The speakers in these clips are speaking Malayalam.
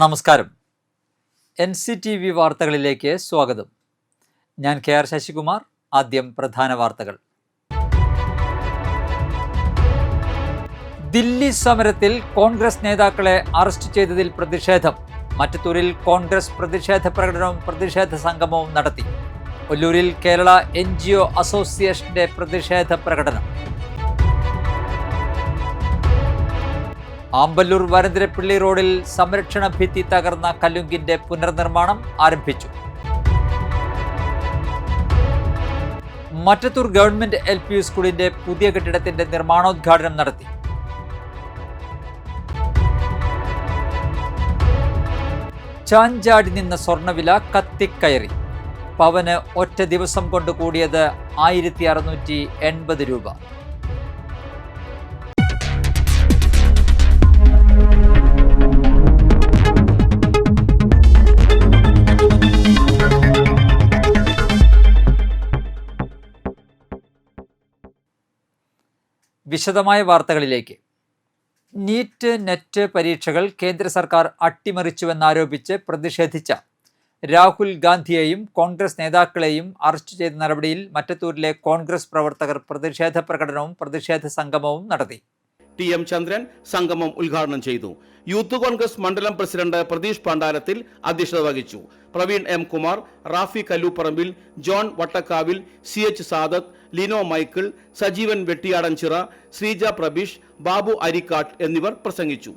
നമസ്കാരം. NCTV വാർത്തകളിലേക്ക് സ്വാഗതം. ഞാൻ KR ശശികുമാർ. ആദ്യം പ്രധാന വാർത്തകൾ. ദില്ലി സമരത്തിൽ കോൺഗ്രസ് നേതാക്കളെ അറസ്റ്റ് ചെയ്തതിൽ പ്രതിഷേധം. മറ്റത്തൂരിൽ കോൺഗ്രസ് പ്രതിഷേധ പ്രകടനവും പ്രതിഷേധ സംഗമവും നടത്തി. ഒല്ലൂരിൽ കേരള NGO അസോസിയേഷന്റെ പ്രതിഷേധ പ്രകടനം. ആമ്പല്ലൂർ വരന്തരപ്പിള്ളി റോഡിൽ സംരക്ഷണ ഭിത്തി തകർന്ന കലുങ്കിന്റെ പുനർനിർമ്മാണം ആരംഭിച്ചു. മറ്റത്തൂർ ഗവൺമെന്റ് LP സ്കൂളിന്റെ പുതിയ കെട്ടിടത്തിന്റെ നിർമ്മാണോദ്ഘാടനം നടത്തി. ചാഞ്ചാടി നിന്ന സ്വർണ്ണവില കത്തിക്കയറി. പവന് ഒറ്റ ദിവസം കൊണ്ട് കൂടിയത് 1680 രൂപ. വിശദമായ വാർത്തകളിലേക്ക്. നീറ്റ്, നെറ്റ് പരീക്ഷകൾ കേന്ദ്ര സർക്കാർ അട്ടിമറിച്ചുവെന്നാരോപിച്ച് പ്രതിഷേധിച്ച രാഹുൽ ഗാന്ധിയെയും കോൺഗ്രസ് നേതാക്കളെയും അറസ്റ്റ് ചെയ്ത നടപടിയിൽ മറ്റത്തൂരിലെ കോൺഗ്രസ് പ്രവർത്തകർ പ്രതിഷേധ പ്രകടനവും പ്രതിഷേധ സംഗമവും നടത്തി. TM ചന്ദ്രൻ സംഗമം ഉദ്ഘാടനം ചെയ്തു. യൂത്ത് കോൺഗ്രസ് മണ്ഡലം പ്രസിഡന്റ് പ്രതീഷ് പാണ്ഡാരത്തിൽ അധ്യക്ഷത വഹിച്ചു. Praveen M. Kumar, Rafi Kalluparambil, John Vattakkavil, CH Sadath, Lino Michael, Sajeevan Vettiyadanchira, Sreeja Prabeesh, Babu Arikkattu എന്നിവർ പ്രസംഗിച്ചു.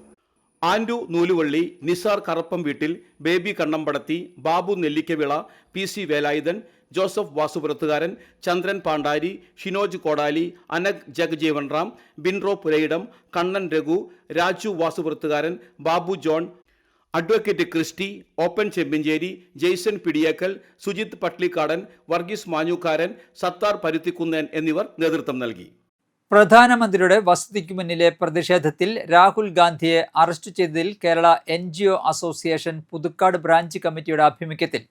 Andu Nooluvalli, Nisar Karappam Veettil, Baby Kannampadathi, Babu Nellikkavila, PC Velayudhan, Joseph Vasupurathukaran, Chandran Pandari, Shinoj Kodali, Anag Jagjivan Ram, Binto Purayidam, Kannan Raghu, Raju Vasupurathukaran, Babu John, advocate Christy, Oppan Chembincheri, Jason Pidiyekkal, Sujith Patlikkadan, Varghese Manjookkaran, Sathar Parutthikunnen എന്നിവർ നേതൃത്വം നൽകി. പ്രധാനമന്ത്രിയുടെ വസതിക്കു മുന്നിലെ പ്രതിഷേധത്തിൽ രാഹുൽ ഗാന്ധിയെ അറസ്റ്റ് ചെയ്തതിൽ Kerala NGO association Puthukkad branch കമ്മിറ്റിയുടെ ആഭിമുഖ്യത്തിൽ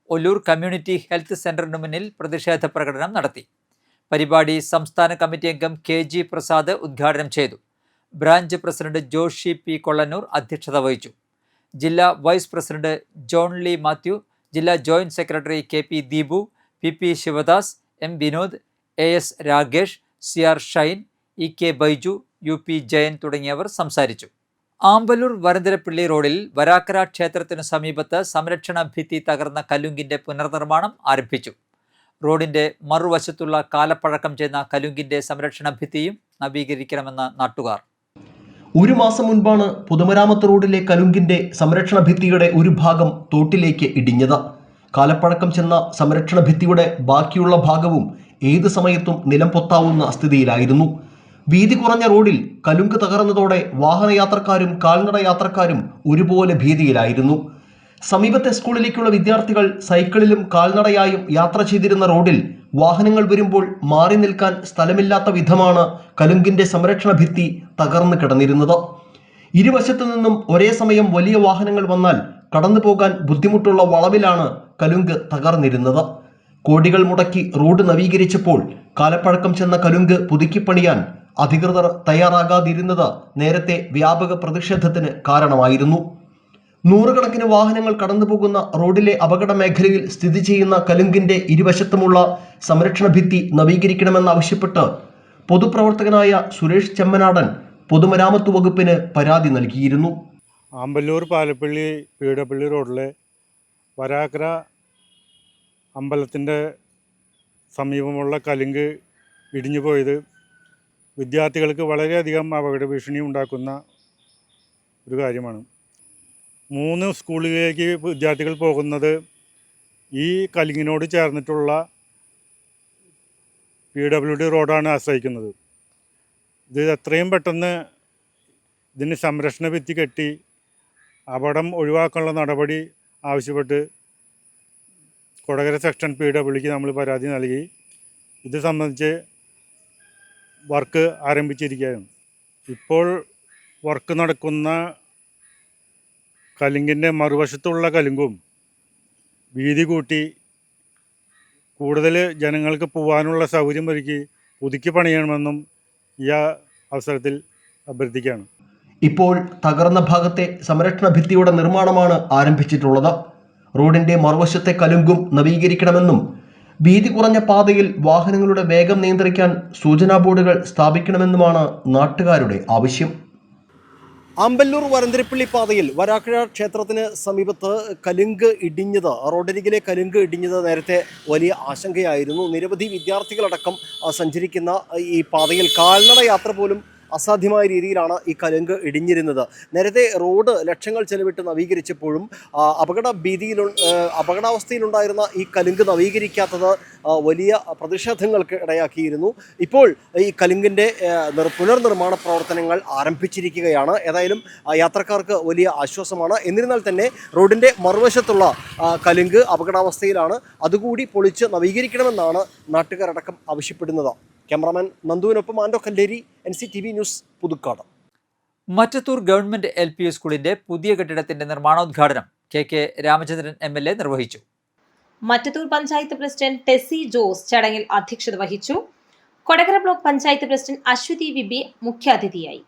ഒല്ലൂർ കമ്മ്യൂണിറ്റി ഹെൽത്ത് സെന്ററിന് മുന്നിൽ പ്രതിഷേധ പ്രകടനം നടത്തി. പരിപാടി സംസ്ഥാന കമ്മിറ്റി അംഗം KG പ്രസാദ് ഉദ്ഘാടനം ചെയ്തു. Branch president Joshi P. Kollannur അധ്യക്ഷത വഹിച്ചു. ജില്ലാ വൈസ് പ്രസിഡന്റ് ജോൺ ലി മാത്യു, ജില്ലാ joint secretary KP Deepu, PP Sivadas, M. Vinod, AS Ragesh, CR Shine, EK Baiju, UP Jayan തുടങ്ങിയവർ സംസാരിച്ചു. ആമ്പല്ലൂർ വരന്തരപ്പിള്ളി റോഡിൽ വരാക്കര ക്ഷേത്രത്തിനു സമീപത്ത് സംരക്ഷണ ഭിത്തി തകർന്ന കലുങ്കിന്റെ പുനർനിർമ്മാണം ആരംഭിച്ചു. റോഡിന്റെ മറുവശത്തുള്ള കാലപ്പഴക്കം ചെന്ന കലുങ്കിന്റെ സംരക്ഷണ ഭിത്തിയും നവീകരിക്കണമെന്ന് നാട്ടുകാർ. ഒരു മാസം മുൻപാണ് പൊതുമരാമത്ത് റോഡിലെ കലുങ്കിന്റെ സംരക്ഷണ ഭിത്തിയുടെ ഒരു ഭാഗം തോട്ടിലേക്ക് ഇടിഞ്ഞത്. കാലപ്പഴക്കം ചെന്ന സംരക്ഷണ ഭിത്തിയുടെ ബാക്കിയുള്ള ഭാഗവും ഏത് സമയത്തും നിലം പൊത്താവുന്ന സ്ഥിതിയിലായിരുന്നു. വീതി കുറഞ്ഞ റോഡിൽ കലുങ്ക് തകർന്നതോടെ വാഹനയാത്രക്കാരും കാൽനട യാത്രക്കാരും ഒരുപോലെ ഭീതിയിലായിരുന്നു. സമീപത്തെ സ്കൂളിലേക്കുള്ള വിദ്യാർത്ഥികൾ സൈക്കിളിലും കാൽനടയായും യാത്ര ചെയ്തിരുന്ന റോഡിൽ വാഹനങ്ങൾ വരുമ്പോൾ മാറി നിൽക്കാൻ സ്ഥലമില്ലാത്ത വിധമാണ് കലുങ്കിന്റെ സംരക്ഷണ ഭിത്തി തകർന്നു കിടന്നിരുന്നത്. ഇരുവശത്തു നിന്നും ഒരേ സമയം വലിയ വാഹനങ്ങൾ വന്നാൽ കടന്നു പോകാൻ ബുദ്ധിമുട്ടുള്ള വളവിലാണ് കലുങ്ക് തകർന്നിരുന്നത്. കോടികൾ മുടക്കി റോഡ് നവീകരിച്ചപ്പോൾ കാലപ്പഴക്കം ചെന്ന കലുങ്ക് പുതുക്കിപ്പണിയാൻ അധികൃതർ തയ്യാറാകാതിരുന്നത് നേരത്തെ വ്യാപക പ്രതിഷേധത്തിന് കാരണമായിരുന്നു. നൂറുകണക്കിന് വാഹനങ്ങൾ കടന്നുപോകുന്ന റോഡിലെ അപകട മേഖലയിൽ സ്ഥിതി ചെയ്യുന്ന കലുങ്കിന്റെ ഇരുവശത്തുമുള്ള സംരക്ഷണ ഭിത്തി നവീകരിക്കണമെന്നാവശ്യപ്പെട്ട് പൊതുപ്രവർത്തകനായ സുരേഷ് ചെമ്മനാടൻ പൊതുമരാമത്ത് വകുപ്പിന് പരാതി നൽകിയിരുന്നു. ആമ്പല്ലൂർ പാലപ്പള്ളി പീടപ്പള്ളി റോഡിലെ വരാക്കര അമ്പലത്തിൻ്റെ സമീപമുള്ള കലുങ്ക് ഇടിഞ്ഞു പോയത് വിദ്യാർത്ഥികൾക്ക് വളരെയധികം അപകട ഭീഷണി ഉണ്ടാക്കുന്ന ഒരു കാര്യമാണ്. 3 സ്കൂളിലേക്ക് വിദ്യാർത്ഥികൾ പോകുന്നത് ഈ കലുങ്കിനോട് ചേർന്നിട്ടുള്ള PWD റോഡാണ് ആശ്രയിക്കുന്നത്. ഇത് എത്രയും പെട്ടെന്ന് ഇതിന് സംരക്ഷണ ഭിത്തി കെട്ടി അപകടം ഒഴിവാക്കാനുള്ള നടപടി ആവശ്യപ്പെട്ട് കൊടകര സെക്ഷൻ PWDക്ക് നമ്മൾ പരാതി നൽകി. ഇത് സംബന്ധിച്ച് വർക്ക് ആരംഭിച്ചിരിക്കുകയാണ്. ഇപ്പോൾ വർക്ക് നടക്കുന്ന കലുങ്കിൻ്റെ മറുവശത്തുള്ള കലുങ്കും വീതി കൂട്ടി കൂടുതൽ ജനങ്ങൾക്ക് പോകാനുള്ള സൗകര്യം ഒരുക്കി പുതുക്കി പണിയണമെന്നും ഈ അവസരത്തിൽ അഭ്യർത്ഥിക്കുകയാണ്. ഇപ്പോൾ തകർന്ന ഭാഗത്തെ സംരക്ഷണ ഭിത്തിയുടെ നിർമ്മാണമാണ് ആരംഭിച്ചിട്ടുള്ളത്. റോഡിന്റെ മറുവശത്തെ കലുങ്കും നവീകരിക്കണമെന്നും വീതി കുറഞ്ഞ പാതയിൽ വാഹനങ്ങളുടെ വേഗം നിയന്ത്രിക്കാൻ സൂചനാ ബോർഡുകൾ സ്ഥാപിക്കണമെന്നുമാണ് നാട്ടുകാരുടെ ആവശ്യം. ആമ്പല്ലൂർ വരന്തരപ്പള്ളി പാതയിൽ വരാക്കഴ ക്ഷേത്രത്തിന് സമീപത്ത് കലുങ്ക് ഇടിഞ്ഞത്, റോഡരികിലെ കലുങ്ക് ഇടിഞ്ഞത് നേരത്തെ വലിയ ആശങ്കയായിരുന്നു. നിരവധി വിദ്യാർത്ഥികളടക്കം സഞ്ചരിക്കുന്ന ഈ പാതയിൽ കാൽനട യാത്ര പോലും അസാധ്യമായ രീതിയിലാണ് ഈ കലുങ്ക് ഇടിഞ്ഞിരുന്നത്. നേരത്തെ റോഡ് ലക്ഷങ്ങൾ ചെലവിട്ട് നവീകരിച്ചപ്പോഴും അപകടാവസ്ഥയിലുണ്ടായിരുന്ന ഈ കലുങ്ക് നവീകരിക്കാത്തത് വലിയ പ്രതിഷേധങ്ങൾക്ക് ഇടയാക്കിയിരുന്നു. ഇപ്പോൾ ഈ കലുങ്കിൻ്റെ പുനർനിർമ്മാണ പ്രവർത്തനങ്ങൾ ആരംഭിച്ചിരിക്കുകയാണ്. ഏതായാലും യാത്രക്കാർക്ക് വലിയ ആശ്വാസമാണ്. എന്നിരുന്നാൽ തന്നെ റോഡിൻ്റെ മറുവശത്തുള്ള കലുങ്ക് അപകടാവസ്ഥയിലാണ്. അതുകൂടി പൊളിച്ച് നവീകരിക്കണമെന്നാണ് നാട്ടുകാരടക്കം ആവശ്യപ്പെടുന്നത്. ക്യാമറാമാൻ നന്ദുവിനൊപ്പം Ando Kalleri, NCTV news, Puthukkad. Mattathur government LP സ്കൂളിന്റെ പുതിയ കെട്ടിടത്തിന്റെ നിർമ്മാണോദ്ഘാടനം KK രാമചന്ദ്രൻ MLA നിർവഹിച്ചു. മറ്റത്തൂർ പഞ്ചായത്ത് പ്രസിഡന്റ് ടെസി ജോസ് ചടങ്ങിൽ അധ്യക്ഷത വഹിച്ചു. Kodakara block panchayat president Aswathy VB മുഖ്യാതിഥിയായി.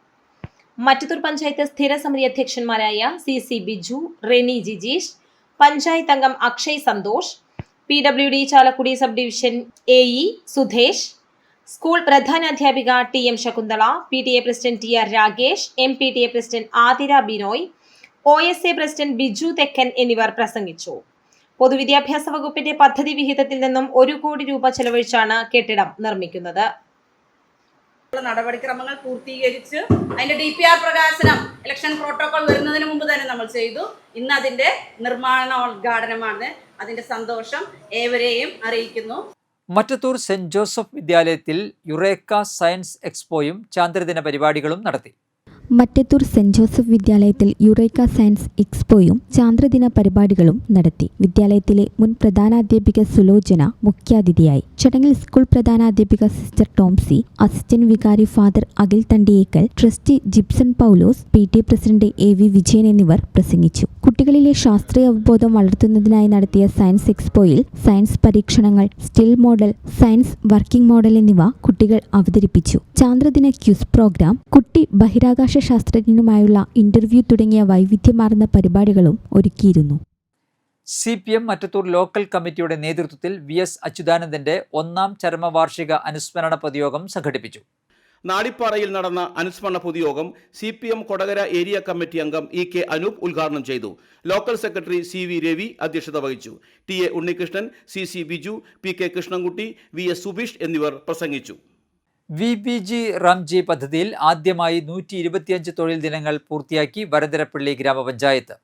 മറ്റത്തൂർ പഞ്ചായത്ത് സ്ഥിരസമിതി അധ്യക്ഷന്മാരായ CC ബിജു, റെനി ജിജീഷ്, പഞ്ചായത്ത് അംഗം Akshay Santhosh, PWD Chalakudy sub division AE Sudhesh, school പ്രധാനാധ്യാപിക TM Shakunthala, PTA president TR Ragesh, MPTA president Athira Binoy, OSA president Biju Thekkan എന്നിവർ പ്രസംഗിച്ചു. പൊതുവിദ്യാഭ്യാസ വകുപ്പിന്റെ പദ്ധതി വിഹിതത്തിൽ നിന്നും 1 കോടി രൂപ ചെലവഴിച്ചാണ് കെട്ടിടം നിർമ്മിക്കുന്നത്. നടപടിക്രമങ്ങൾ പൂർത്തീകരിച്ച് അതിന്റെ DPR പ്രകാശനം ഇലക്ഷൻ പ്രോട്ടോകോൾ വരുന്നതിന് മുമ്പ് തന്നെ നമ്മൾ ചെയ്തു. ഇന്ന് അതിന്റെ നിർമ്മാണോദ്ഘാടനമാണ്. അതിന്റെ സന്തോഷം ഏവരെയും അറിയിക്കുന്നു. മറ്റത്തൂർ സെന്റ് ജോസഫ് വിദ്യാലയത്തിൽ യുറേക്ക സയൻസ് എക്സ്പോയും ചാന്ദ്രദിന പരിപാടികളും നടത്തി. മറ്റത്തൂർ സെന്റ് ജോസഫ് വിദ്യാലയത്തിൽ യുറേക്ക സയൻസ് എക്സ്പോയും ചാന്ദ്രദിന പരിപാടികളും നടത്തി. വിദ്യാലയത്തിലെ മുൻ പ്രധാനാധ്യാപിക സുലോചന മുഖ്യാതിഥിയായി. ചടങ്ങിൽ സ്കൂൾ പ്രധാനാധ്യാപിക സിസ്റ്റർ ടോംസി, അസിസ്റ്റന്റ് വികാരി ഫാദർ അഖിൽ തണ്ടിയേക്കൽ, ട്രസ്റ്റി ജിപ്സൺ പൗലോസ്, PTA പ്രസിഡന്റ് AV വിജയൻ എന്നിവർ പ്രസംഗിച്ചു. കുട്ടികളിലെ ശാസ്ത്രീയ അവബോധം വളർത്തുന്നതിനായി നടത്തിയ സയൻസ് എക്സ്പോയിൽ സയൻസ് പരീക്ഷണങ്ങൾ, still model, science working model എന്നിവ കുട്ടികൾ അവതരിപ്പിച്ചു. ചാന്ദ്രദിന ക്യൂസ് പ്രോഗ്രാം, കുട്ടി ബഹിരാകാശ ശാസ്ത്രജ്ഞനുമായുള്ള ഇന്റർവ്യൂ തുടങ്ങിയ വൈവിധ്യമാർന്ന പരിപാടികളും ഒരുക്കിയിരുന്നു. CPM മറ്റത്തൂർ ലോക്കൽ കമ്മിറ്റിയുടെ നേതൃത്വത്തിൽ VS അച്യുതാനന്ദന്റെ 1ാം ചരമവാർഷിക അനുസ്മരണ പൊതുയോഗം സംഘടിപ്പിച്ചു. നാടിപ്പാറയിൽ നടന്ന അനുസ്മരണ പൊതുയോഗം CPM കൊടകര ഏരിയ കമ്മിറ്റി അംഗം EK അനൂപ് ഉദ്ഘാടനം ചെയ്തു. ലോക്കൽ സെക്രട്ടറി CV രവി അധ്യക്ഷത വഹിച്ചു. TA Unnikrishnan, CC Biju, PK Krishnankutty, VS Subeesh എന്നിവർ പ്രസംഗിച്ചു. VBG റംജി പദ്ധതിയിൽ ആദ്യമായി 125 തൊഴിൽ ദിനങ്ങൾ പൂർത്തിയാക്കി വരന്തരപ്പള്ളി ഗ്രാമപഞ്ചായത്ത്.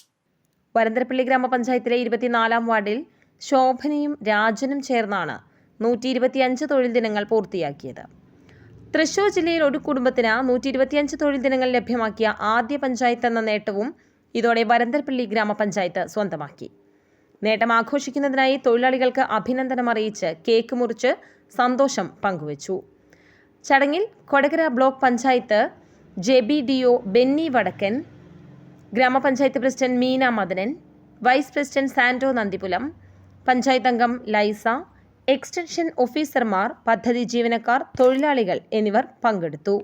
വരന്തരപ്പള്ളി ഗ്രാമപഞ്ചായത്തിലെ 24ാം വാർഡിൽ ശോഭനയും രാജനും ചേർന്നാണ് 125 തൊഴിൽ ദിനങ്ങൾ പൂർത്തിയാക്കിയത്. തൃശൂർ ജില്ലയിൽ ഒരു കുടുംബത്തിന് 125 തൊഴിൽ ദിനങ്ങൾ ലഭ്യമാക്കിയ ആദ്യ പഞ്ചായത്ത് എന്ന നേട്ടവും ഇതോടെ വരന്തരപ്പള്ളി ഗ്രാമപഞ്ചായത്ത് സ്വന്തമാക്കി. നേട്ടം ആഘോഷിക്കുന്നതിനായി തൊഴിലാളികൾക്ക് അഭിനന്ദനം അറിയിച്ച് കേക്ക് മുറിച്ച് സന്തോഷം പങ്കുവച്ചു. ചടങ്ങിൽ കൊടകര ബ്ലോക്ക് പഞ്ചായത്ത് JBDO ബെന്നി വടക്കൻ, ഗ്രാമപഞ്ചായത്ത് president Meena Madanan, vice president Sando Nandipulam, panchayat അംഗം ലൈസ, എക്സ്റ്റൻഷൻ ഓഫീസർമാർ, പദ്ധതി ജീവനക്കാർ, തൊഴിലാളികൾ എന്നിവർ പങ്കെടുത്തു.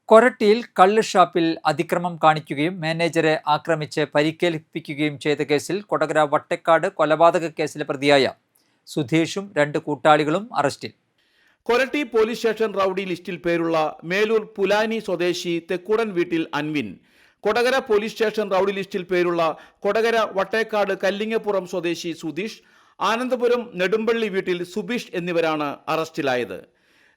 കൊരട്ടിയിൽ കള്ള് ഷാപ്പിൽ അതിക്രമം കാണിക്കുകയും മാനേജറെ ആക്രമിച്ച് പരിക്കേൽപ്പിക്കുകയും ചെയ്ത കേസിൽ കൊടകര വട്ടേക്കാട് കൊലപാതക കേസിലെ പ്രതിയായ സുധീഷും 2 കൂട്ടാളികളും അറസ്റ്റിൽ. കൊരട്ടി പോലീസ് സ്റ്റേഷൻ റൌഡി ലിസ്റ്റിൽ പേരുള്ള മേലൂർ പുലാനി സ്വദേശി തെക്കുടൻ വീട്ടിൽ Anvin, Kodakara police station rowdy ലിസ്റ്റിൽ പേരുള്ള കൊടകര വട്ടേക്കാട് കല്ലിങ്ങപ്പുറം സ്വദേശി സുധീഷ്, ആനന്ദപുരം നെടുമ്പള്ളി വീട്ടിൽ സുബീഷ് എന്നിവരാണ് അറസ്റ്റിലായത്.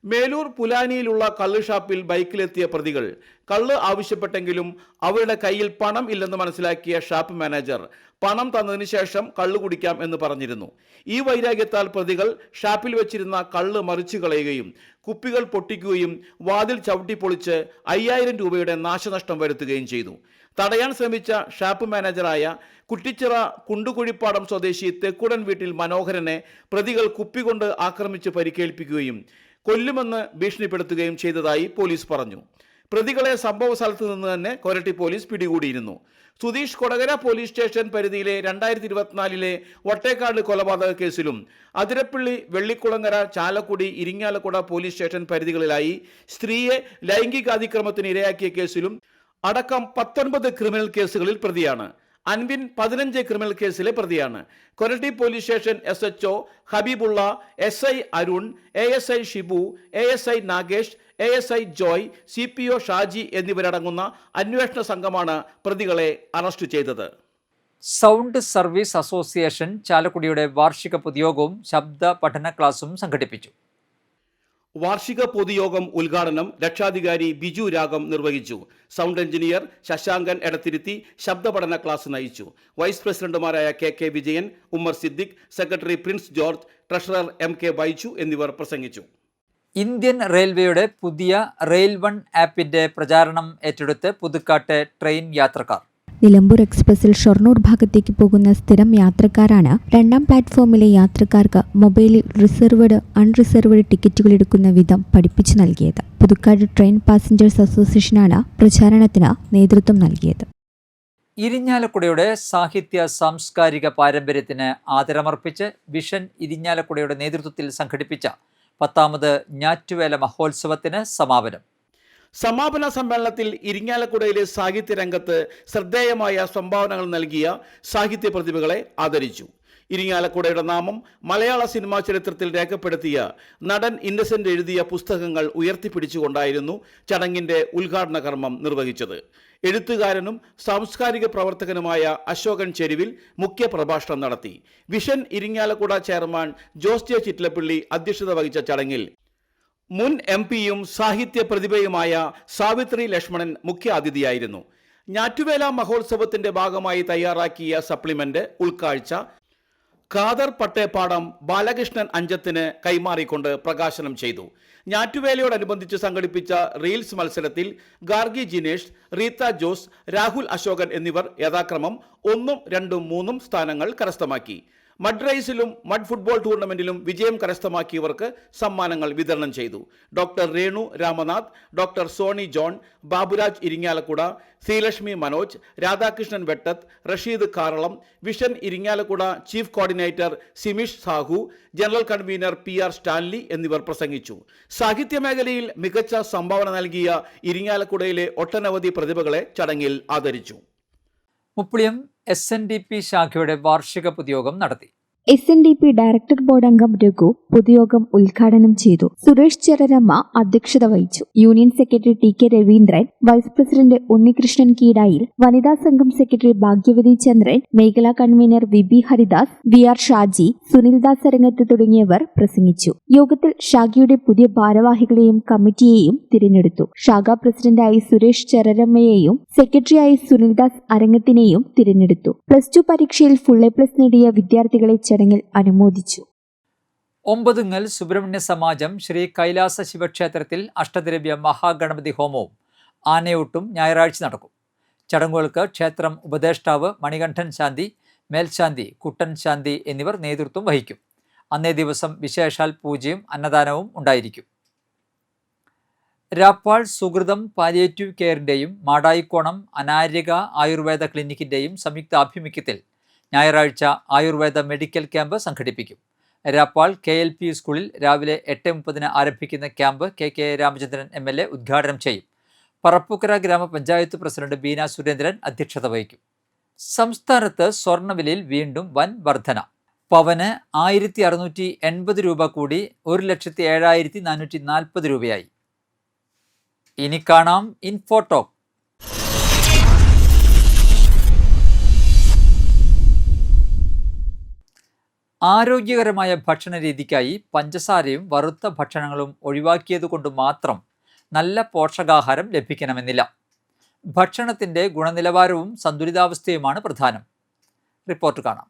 മേലൂർ പുലാനിയിലുള്ള കള്ള് ഷാപ്പിൽ ബൈക്കിലെത്തിയ പ്രതികൾ കള്ള് ആവശ്യപ്പെട്ടെങ്കിലും അവരുടെ കയ്യിൽ പണം ഇല്ലെന്ന് മനസ്സിലാക്കിയ ഷാപ്പ് മാനേജർ പണം തന്നതിന് ശേഷം കള്ള് കുടിക്കാം എന്ന് പറഞ്ഞിരുന്നു. ഈ വൈരാഗ്യത്താൽ പ്രതികൾ ഷാപ്പിൽ വെച്ചിരുന്ന കള്ള് മറിച്ചു കളയുകയും കുപ്പികൾ പൊട്ടിക്കുകയും വാതിൽ ചവിട്ടിപ്പൊളിച്ച് 5000 രൂപയുടെ നാശനഷ്ടം വരുത്തുകയും ചെയ്തു. തടയാൻ ശ്രമിച്ച ഷാപ്പ് മാനേജറായ കുറ്റിച്ചിറ കുണ്ടുകുഴിപ്പാടം സ്വദേശി തെക്കുടൻ വീട്ടിൽ മനോഹരനെ പ്രതികൾ കുപ്പികൊണ്ട് ആക്രമിച്ച് പരിക്കേൽപ്പിക്കുകയും കൊല്ലുമെന്ന് ഭീഷണിപ്പെടുത്തുകയും ചെയ്തതായി പോലീസ് പറഞ്ഞു. പ്രതികളെ സംഭവ സ്ഥലത്ത് നിന്ന് തന്നെ കൊരട്ടി പോലീസ് പിടികൂടിയിരുന്നു. സുധീഷ് കൊടകര പോലീസ് സ്റ്റേഷൻ പരിധിയിലെ 2024 വട്ടേക്കാട് കൊലപാതക കേസിലും അതിരപ്പള്ളി, വെള്ളിക്കുളങ്ങര, ചാലക്കുടി, ഇരിങ്ങാലക്കുട പോലീസ് സ്റ്റേഷൻ പരിധികളിലായി സ്ത്രീയെ ലൈംഗികാതിക്രമത്തിന് ഇരയാക്കിയ കേസിലും അടക്കം 19 ക്രിമിനൽ കേസുകളിൽ പ്രതിയാണ്. അൻവിൻ 15 ക്രിമിനൽ കേസിലെ പ്രതിയാണ്. കൊരട്ടി പോലീസ് സ്റ്റേഷൻ SHO ഹബീബുള്ള, SI Arun, ASI Shibu, ASI Nagesh, ASI Joy, CPO Shaji എന്നിവരടങ്ങുന്ന അന്വേഷണ സംഘമാണ് പ്രതികളെ അറസ്റ്റ് ചെയ്തത്. സൗണ്ട് സർവീസ് അസോസിയേഷൻ ചാലക്കുടിയുടെ വാർഷിക പൊതുയോഗവും ശബ്ദ പഠന ക്ലാസും സംഘടിപ്പിച്ചു. വാർഷിക പൊതുയോഗം ഉദ്ഘാടനം രക്ഷാധികാരി ബിജു രാഗം നിർവഹിച്ചു. സൗണ്ട് എഞ്ചിനീയർ ശശാങ്കൻ എടത്തിരുത്തി ശബ്ദപഠന ക്ലാസ് നയിച്ചു. വൈസ് പ്രസിഡന്റുമാരായ KK Vijayan, Ummer Siddique, secretary Prince George, treasurer MK Baichu എന്നിവർ പ്രസംഗിച്ചു. ഇന്ത്യൻ റെയിൽവേയുടെ പുതിയ റെയിൽ വൺ ആപ്പിന്റെ പ്രചാരണം ഏറ്റെടുത്ത് പുതുക്കാട്ടെ ട്രെയിൻ യാത്രക്കാർ. നിലമ്പൂർ എക്സ്പ്രസിൽ ഷൊർണൂർ ഭാഗത്തേക്ക് പോകുന്ന സ്ഥിരം യാത്രക്കാരാണ് രണ്ടാം പ്ലാറ്റ്ഫോമിലെ യാത്രക്കാർക്ക് മൊബൈലിൽ റിസർവ്ഡ്, അൺറിസർവ്ഡ് ടിക്കറ്റുകൾ എടുക്കുന്ന വിധം പഠിപ്പിച്ചു നൽകിയത്. പുതുക്കാട് ട്രെയിൻ പാസഞ്ചേഴ്സ് അസോസിയേഷനാണ് പ്രചാരണത്തിന് നേതൃത്വം നൽകിയത്. ഇരിഞ്ഞാലക്കുടയുടെ സാഹിത്യ സാംസ്കാരിക പാരമ്പര്യത്തിന് ആദരമർപ്പിച്ച് വിഷൻ ഇരിഞ്ഞാലക്കുടയുടെ നേതൃത്വത്തിൽ സംഘടിപ്പിച്ച 10ാമത് ഞാറ്റുവേല മഹോത്സവത്തിന് സമാപനം. സമാപന സമ്മേളനത്തിൽ ഇരിങ്ങാലക്കുടയിലെ സാഹിത്യ രംഗത്ത് ശ്രദ്ധേയമായ സംഭാവനകൾ നൽകിയ സാഹിത്യ പ്രതിഭകളെ ആദരിച്ചു. ഇരിങ്ങാലക്കുടയുടെ നാമം മലയാള സിനിമാ ചരിത്രത്തിൽ രേഖപ്പെടുത്തിയ നടൻ ഇന്നസെന്റ് എഴുതിയ പുസ്തകങ്ങൾ ഉയർത്തിപ്പിടിച്ചുകൊണ്ടായിരുന്നു ചടങ്ങിന്റെ ഉദ്ഘാടന കർമ്മം നിർവഹിച്ചത്. എഴുത്തുകാരനും സാംസ്കാരിക പ്രവർത്തകനുമായ അശോകൻ ചെരുവിൽ മുഖ്യ പ്രഭാഷണം നടത്തി. Vision Irinjalakuda chairman Jose J. Chittilappilly അധ്യക്ഷത വഹിച്ച ചടങ്ങിൽ മുൻ MP-യും സാഹിത്യ പ്രതിഭയുമായ സാവിത്രി ലക്ഷ്മണൻ മുഖ്യ അതിഥിയായിരുന്നു. ഞാറ്റുവേല മഹോത്സവത്തിന്റെ ഭാഗമായി തയ്യാറാക്കിയ സപ്ലിമെന്റ് ഉൾക്കാഴ്ച ഖാദർ പട്ടേപ്പാടം ബാലകൃഷ്ണൻ അഞ്ചത്തിന് കൈമാറിക്കൊണ്ട് പ്രകാശനം ചെയ്തു. ഞാറ്റുവേലയോടനുബന്ധിച്ച് സംഘടിപ്പിച്ച റീൽസ് മത്സരത്തിൽ ഗാർഗി ജിനേഷ്, റീത്ത ജോസ്, രാഹുൽ അശോകൻ എന്നിവർ യഥാക്രമം 1, 2, 3 സ്ഥാനങ്ങൾ കരസ്ഥമാക്കി. മഡ് റേസിലും മഡ് ഫുട്ബോൾ ടൂർണമെന്റിലും വിജയം കരസ്ഥമാക്കിയവർക്ക് സമ്മാനങ്ങൾ വിതരണം ചെയ്തു. Doctor Renu Ramanath, doctor Sony John, Baburaj Irinjalakuda, Sreelakshmi Manoj, Radhakrishnan Vettath, Rasheed Karalam, vision Irinjalakuda chief coordinator Simish Sahu, general convener PR Stanley എന്നിവർ പ്രസംഗിച്ചു. സാഹിത്യ മേഖലയിൽ മികച്ച സംഭാവന നൽകിയ ഇരിങ്ങാലക്കുടയിലെ ഒട്ടനവധി പ്രതിഭകളെ ചടങ്ങിൽ ആദരിച്ചു. മുപ്ലിയം SNDP ശാഖയുടെ വാർഷിക പൊതുയോഗം നടത്തി. SNDP ഡയറക്ടർ ബോർഡ് അംഗം രഘു പൊതുയോഗം ഉദ്ഘാടനം ചെയ്തു. സുരേഷ് ചെറരമ്മ അധ്യക്ഷത വഹിച്ചു. Union secretary TK Raveendran, vice president Unnikrishnan Keedayil, വനിതാ സംഘം സെക്രട്ടറി ഭാഗ്യവതി ചന്ദ്രൻ, മേഖലാ convener VB Haridas, VR Shaji, Sunildas Arangath തുടങ്ങിയവർ പ്രസംഗിച്ചു. യോഗത്തിൽ ശാഖയുടെ പുതിയ ഭാരവാഹികളെയും കമ്മിറ്റിയെയും തിരഞ്ഞെടുത്തു. ശാഖാ പ്രസിഡന്റായി സുരേഷ് ചെറരമ്മയെയും സെക്രട്ടറിയായി സുനിൽദാസ് അരങ്ങത്തിനെയും തിരഞ്ഞെടുത്തു. +2 പരീക്ഷയിൽ ഫുൾ A+ നേടിയ വിദ്യാർത്ഥികളെ ചടങ്ങിൽ അനുമോദിച്ചു. ഒമ്പതുങ്ങൽ സുബ്രഹ്മണ്യ സമാജം ശ്രീ കൈലാസ ശിവക്ഷേത്രത്തിൽ അഷ്ടദ്രവ്യ മഹാഗണപതി ഹോമവും ആനയൂട്ടും ഞായറാഴ്ച നടക്കും. ചടങ്ങുകൾക്ക് ക്ഷേത്രം ഉപദേഷ്ടാവ് മണികണ്ഠൻ ശാന്തി, മേൽശാന്തി കുട്ടൻ ശാന്തി എന്നിവർ നേതൃത്വം വഹിക്കും. അന്നേ ദിവസം വിശേഷാൽ പൂജയും അന്നദാനവും ഉണ്ടായിരിക്കും. രാപ്പാൾ സുഹൃതം പാലിയേറ്റീവ് കെയറിൻ്റെയും മാടായിക്കോണം അനാര്യക ആയുർവേദ ക്ലിനിക്കിൻ്റെയും സംയുക്ത ആഭിമുഖ്യത്തിൽ ഞായറാഴ്ച ആയുർവേദ മെഡിക്കൽ ക്യാമ്പ് സംഘടിപ്പിക്കും. രാപ്പാൾ KLP സ്കൂളിൽ രാവിലെ 8:30 ആരംഭിക്കുന്ന ക്യാമ്പ് KK രാമചന്ദ്രൻ MLA ഉദ്ഘാടനം ചെയ്യും. പറപ്പൂക്കര ഗ്രാമപഞ്ചായത്ത് പ്രസിഡന്റ് ബീന സുരേന്ദ്രൻ അധ്യക്ഷത വഹിക്കും. സംസ്ഥാനത്ത് സ്വർണ്ണവിലയിൽ വീണ്ടും വൻ വർധന. പവന് 1680 രൂപ കൂടി 1,07,440 രൂപയായി. ഇനി കാണാം ഇൻഫോടോക്ക്. ആരോഗ്യകരമായ ഭക്ഷണ രീതിക്കായി പഞ്ചസാരയും വറുത്ത ഭക്ഷണങ്ങളും ഒഴിവാക്കിയതുകൊണ്ട് മാത്രം നല്ല പോഷകാഹാരം ലഭിക്കണമെന്നില്ല. ഭക്ഷണത്തിൻ്റെ ഗുണനിലവാരവും സന്തുലിതാവസ്ഥയുമാണ് പ്രധാനം. റിപ്പോർട്ട് കാണാം.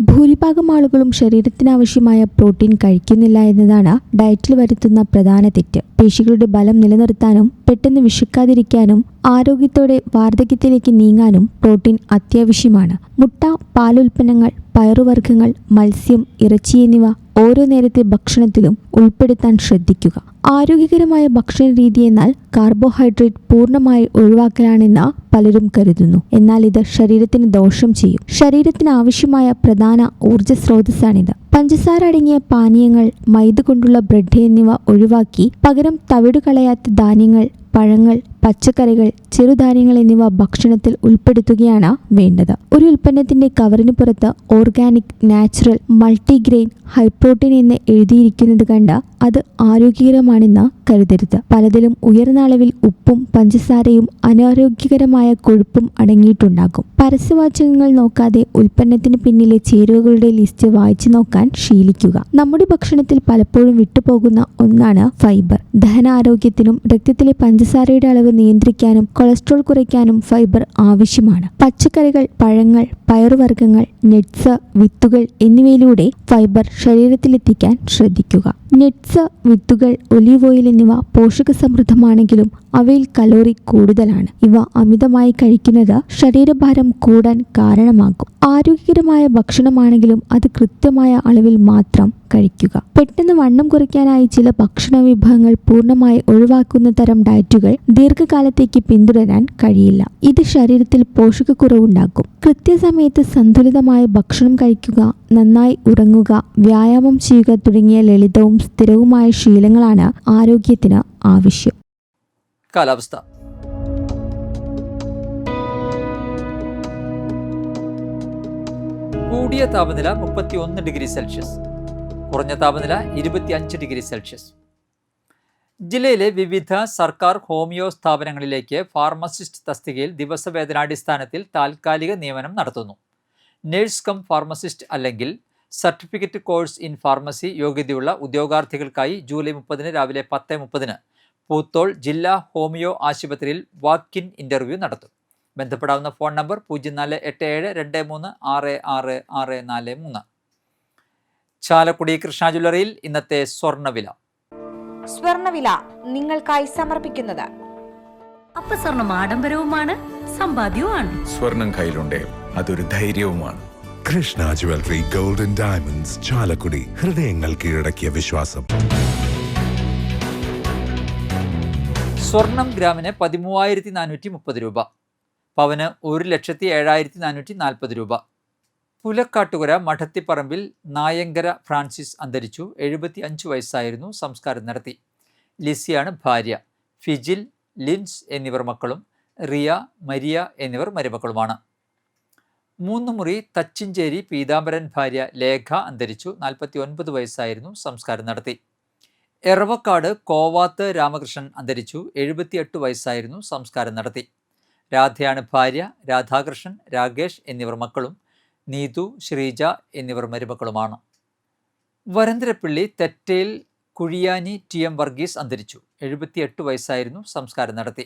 ഭൂരിഭാഗം ആളുകളും ശരീരത്തിനാവശ്യമായ പ്രോട്ടീൻ കഴിക്കുന്നില്ല എന്നതാണ് ഡയറ്റിൽ വരുത്തുന്ന പ്രധാന തെറ്റ്. പേശികളുടെ ബലം നിലനിർത്താനും പെട്ടെന്ന് വിശക്കാതിരിക്കാനും ആരോഗ്യത്തോടെ വാർദ്ധക്യത്തിലേക്ക് നീങ്ങാനും പ്രോട്ടീൻ അത്യാവശ്യമാണ്. മുട്ട, പാലുൽപ്പന്നങ്ങൾ, പയറുവർഗ്ഗങ്ങൾ, മത്സ്യം, ഇറച്ചി എന്നിവ ഓരോ നേരത്തെ ഭക്ഷണത്തിലും ഉൾപ്പെടുത്താൻ ശ്രദ്ധിക്കുക. ആരോഗ്യകരമായ ഭക്ഷണ രീതി എന്നാൽ കാർബോഹൈഡ്രേറ്റ് പൂർണ്ണമായി ഒഴിവാക്കലാണെന്ന് പലരും കരുതുന്നു. എന്നാൽ ഇത് ശരീരത്തിന് ദോഷം ചെയ്യും. ശരീരത്തിന് ആവശ്യമായ പ്രധാന ഊർജ്ജ സ്രോതസ്സാണിത്. പഞ്ചസാര അടങ്ങിയ പാനീയങ്ങൾ, മൈദ കൊണ്ടുള്ള ബ്രെഡ് എന്നിവ ഒഴിവാക്കി പകരം തവിട് കളയാത്ത ധാന്യങ്ങൾ, പഴങ്ങൾ, പച്ചക്കറികൾ, ചെറുധാന്യങ്ങൾ എന്നിവ ഭക്ഷണത്തിൽ ഉൾപ്പെടുത്തുകയാണ് വേണ്ടത്. ഒരു ഉൽപ്പന്നത്തിന്റെ കവറിന് പുറത്ത് organic, natural, multigrain, high protein എന്ന് എഴുതിയിരിക്കുന്നത് കണ്ട് അത് ആരോഗ്യകരമാണെന്ന് കരുതരുത്. പലതിലും ഉയർന്ന അളവിൽ ഉപ്പും പഞ്ചസാരയും അനാരോഗ്യകരമായ കൊഴുപ്പും അടങ്ങിയിട്ടുണ്ടാകും. പരസ്യവാചകങ്ങൾ നോക്കാതെ ഉൽപ്പന്നത്തിന് പിന്നിലെ ചേരുവകളുടെ ലിസ്റ്റ് വായിച്ചു നോക്കാൻ ശീലിക്കുക. നമ്മുടെ ഭക്ഷണത്തിൽ പലപ്പോഴും വിട്ടുപോകുന്ന ഒന്നാണ് ഫൈബർ. ദഹനാരോഗ്യത്തിനും രക്തത്തിലെ പഞ്ചസാരയുടെ അളവ് നിയന്ത്രിക്കാനും കൊളസ്ട്രോൾ കുറയ്ക്കാനും ഫൈബർ ആവശ്യമാണ്. പച്ചക്കറികൾ, പഴങ്ങൾ, പയറുവർഗ്ഗങ്ങൾ, നട്ട്സ്, വിത്തുകൾ എന്നിവയിലൂടെ ഫൈബർ ശരീരത്തിലെത്തിക്കാൻ ശ്രദ്ധിക്കുക. നട്ട്സ്, വിത്തുകൾ, ഒലീവ് ഓയിൽ എന്നിവ പോഷകസമൃദ്ധമാണെങ്കിലും അവയിൽ കലോറി കൂടുതലാണ്. ഇവ അമിതമായി കഴിക്കുന്നത് ശരീരഭാരം കൂടാൻ കാരണമാകും. ആരോഗ്യകരമായ ഭക്ഷണമാണെങ്കിലും അത് കൃത്യമായ അളവിൽ മാത്രം കഴിക്കുക. പെട്ടെന്ന് വണ്ണം കുറയ്ക്കാനായി ചില ഭക്ഷണ വിഭവങ്ങൾ പൂർണ്ണമായി ഒഴിവാക്കുന്ന തരം ഡയറ്റുകൾ ദീർഘകാലത്തേക്ക് പിന്തുടരാൻ കഴിയില്ല. ഇത് ശരീരത്തിൽ പോഷകക്കുറവുണ്ടാക്കും. കൃത്യസമയത്ത് സന്തുലിതമായ ഭക്ഷണം കഴിക്കുക, നന്നായി ഉറങ്ങുക, വ്യായാമം ചെയ്യുക തുടങ്ങിയ ലളിതവും സ്ഥിരവുമായ ശീലങ്ങളാണ് ആരോഗ്യത്തിന് ആവശ്യം. കാലാവസ്ഥ. കൂടിയ താപനില 31 ഡിഗ്രി സെൽഷ്യസ്, കുറഞ്ഞ താപനില 25 ഡിഗ്രി സെൽഷ്യസ്. ജില്ലയിലെ വിവിധ സർക്കാർ ഹോമിയോ സ്ഥാപനങ്ങളിലേക്ക് ഫാർമസിസ്റ്റ് തസ്തികയിൽ ദിവസവേതനാടിസ്ഥാനത്തിൽ താൽക്കാലിക നിയമനം നടത്തുന്നു. നഴ്സ് കം ഫാർമസിസ്റ്റ് അല്ലെങ്കിൽ സർട്ടിഫിക്കറ്റ് കോഴ്സ് ഇൻ ഫാർമസി യോഗ്യതയുള്ള ഉദ്യോഗാർത്ഥികൾക്കായി ജൂലൈ 30 രാവിലെ 10:30 പൂത്തോൾ ജില്ലാ ഹോമിയോ ആശുപത്രിയിൽ വാക്ക് ഇൻ ഇൻ്റർവ്യൂ നടത്തും. ബന്ധപ്പെടാവുന്ന ഫോൺ നമ്പർ 0487236643. ചാലക്കുടി കൃഷ്ണ ജ്വല്ലറിയിൽ ഇന്നത്തെ സ്വർണ്ണവില. സ്വർണ്ണവില നിങ്ങൾക്കായി സമർപ്പിക്കുന്നത് അപ്പ സ്വർണം ആഡംബരവുമാണ്, സമ്പാദ്യവുമാണ്. സ്വർണം കയ്യിലുണ്ടേ അതൊരു ധൈര്യവുമാണ്. Krishna jewellery golden diamonds, Chalakudy. ഹൃദയങ്ങൾ കീഴടക്കിയ വിശ്വാസം. സ്വർണം ഗ്രാമിന് 13,430 രൂപ, പവന് 1,07,440 രൂപ. പുലക്കാട്ടുകര മഠത്തിപ്പറമ്പിൽ നായങ്കര ഫ്രാൻസിസ് അന്തരിച്ചു. 75 വയസ്സായിരുന്നു. സംസ്കാരം നടത്തി. ലിസിയാണ് ഭാര്യ. ഫിജിൽ, ലിൻസ് എന്നിവർ മക്കളും റിയ, മരിയ എന്നിവർ മരുമക്കളുമാണ്. 3 മുറി തച്ചിഞ്ചേരി പീതാംബരൻ ഭാര്യ ലേഖ അന്തരിച്ചു. 49 വയസ്സായിരുന്നു. സംസ്കാരം നടത്തി. എറവക്കാട് കോവാത്ത് രാമകൃഷ്ണൻ അന്തരിച്ചു. 78 വയസ്സായിരുന്നു. സംസ്കാരം നടത്തി. രാധയാണ് ഭാര്യ. രാധാകൃഷ്ണൻ, രാകേഷ് എന്നിവർ മക്കളും നീതു, ശ്രീജ എന്നിവർ മരുമക്കളുമാണ്. വരന്തരപ്പള്ളി തെറ്റയിൽ കുഴിയാനി TM വർഗീസ് അന്തരിച്ചു. 78 വയസ്സായിരുന്നു. സംസ്കാരം നടത്തി.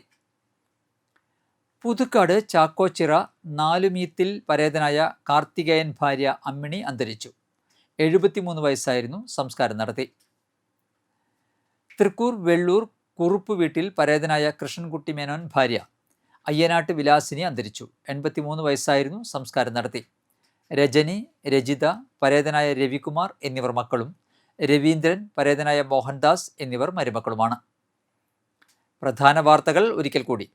പുതുക്കാട് ചാക്കോച്ചിറ നാലുമീത്തിൽ പരേതനായ കാർത്തികേയൻ ഭാര്യ അമ്മിണി അന്തരിച്ചു. 73 വയസ്സായിരുന്നു. സംസ്കാരം നടത്തി. തൃക്കൂർ വെള്ളൂർ കുറുപ്പ് വീട്ടിൽ പരേതനായ കൃഷ്ണൻകുട്ടി മേനോൻ ഭാര്യ അയ്യനാട്ട് വിലാസിനി അന്തരിച്ചു. 83 വയസ്സായിരുന്നു. സംസ്കാരം നടത്തി. രജനി, രജിത, പരേതനായ രവികുമാർ എന്നിവർ മക്കളും രവീന്ദ്രൻ, പരേതനായ മോഹൻദാസ് എന്നിവർ മരുമക്കളുമാണ്. പ്രധാന വാർത്തകൾ ഒരിക്കൽ കൂടി.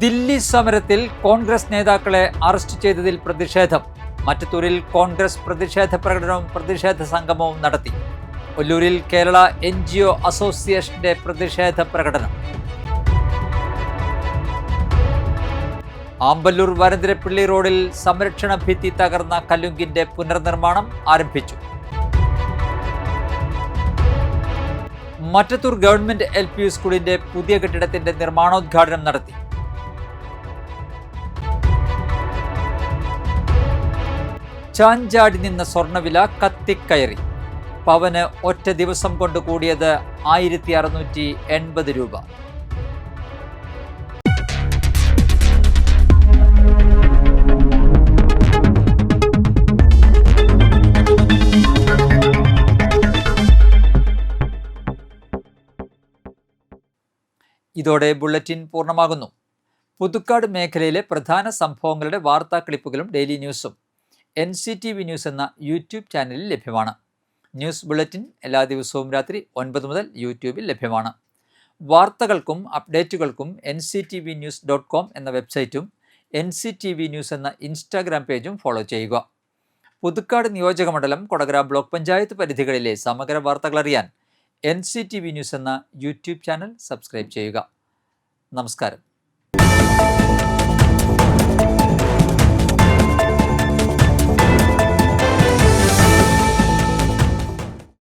ദില്ലി സമരത്തിൽ കോൺഗ്രസ് നേതാക്കളെ അറസ്റ്റ് ചെയ്തതിൽ പ്രതിഷേധം. മറ്റത്തൂരിൽ കോൺഗ്രസ് പ്രതിഷേധ പ്രകടനവും പ്രതിഷേധ സംഗമവും നടത്തി. ഒല്ലൂരിൽ കേരള NGO അസോസിയേഷന്റെ പ്രതിഷേധ പ്രകടനം. ആമ്പല്ലൂർ വരന്തരപ്പള്ളി റോഡിൽ സംരക്ഷണ ഭിത്തി തകർന്ന കലുങ്കിന്റെ പുനർനിർമ്മാണം ആരംഭിച്ചു. മറ്റത്തൂർ ഗവൺമെന്റ് LP സ്കൂളിന്റെ പുതിയ കെട്ടിടത്തിന്റെ നിർമ്മാണോദ്ഘാടനം നടത്തി. ചാഞ്ചാടി നിന്ന സ്വർണ്ണവില കത്തിക്കയറി. പവന് ഒറ്റ ദിവസം കൊണ്ട് കൂടിയത് 1680 രൂപ. ഇതോടെ ബുള്ളറ്റിൻ പൂർണ്ണമാകുന്നു. പുതുക്കാട് മേഖലയിലെ പ്രധാന സംഭവങ്ങളുടെ വാർത്താ ക്ലിപ്പുകളും ഡെയിലി ന്യൂസും NCTV ന്യൂസ് എന്ന യൂട്യൂബ് ചാനലിൽ ലഭ്യമാണ്. ന്യൂസ് ബുള്ളറ്റിൻ എല്ലാ ദിവസവും രാത്രി 9 മുതൽ യൂട്യൂബിൽ ലഭ്യമാണ്. വാർത്തകൾക്കും അപ്ഡേറ്റുകൾക്കും nctvnews.com എന്ന വെബ്സൈറ്റും NCTV ന്യൂസ് എന്ന ഇൻസ്റ്റാഗ്രാം പേജും ഫോളോ ചെയ്യുക. പുതുക്കാട് നിയോജകമണ്ഡലം, കൊടകര ബ്ലോക്ക് പഞ്ചായത്ത് പരിധികളിലെ സമഗ്ര വാർത്തകൾ അറിയാൻ NCTV ന്യൂസ് എന്ന യൂട്യൂബ് ചാനൽ സബ്സ്ക്രൈബ് ചെയ്യുക. നമസ്കാരം.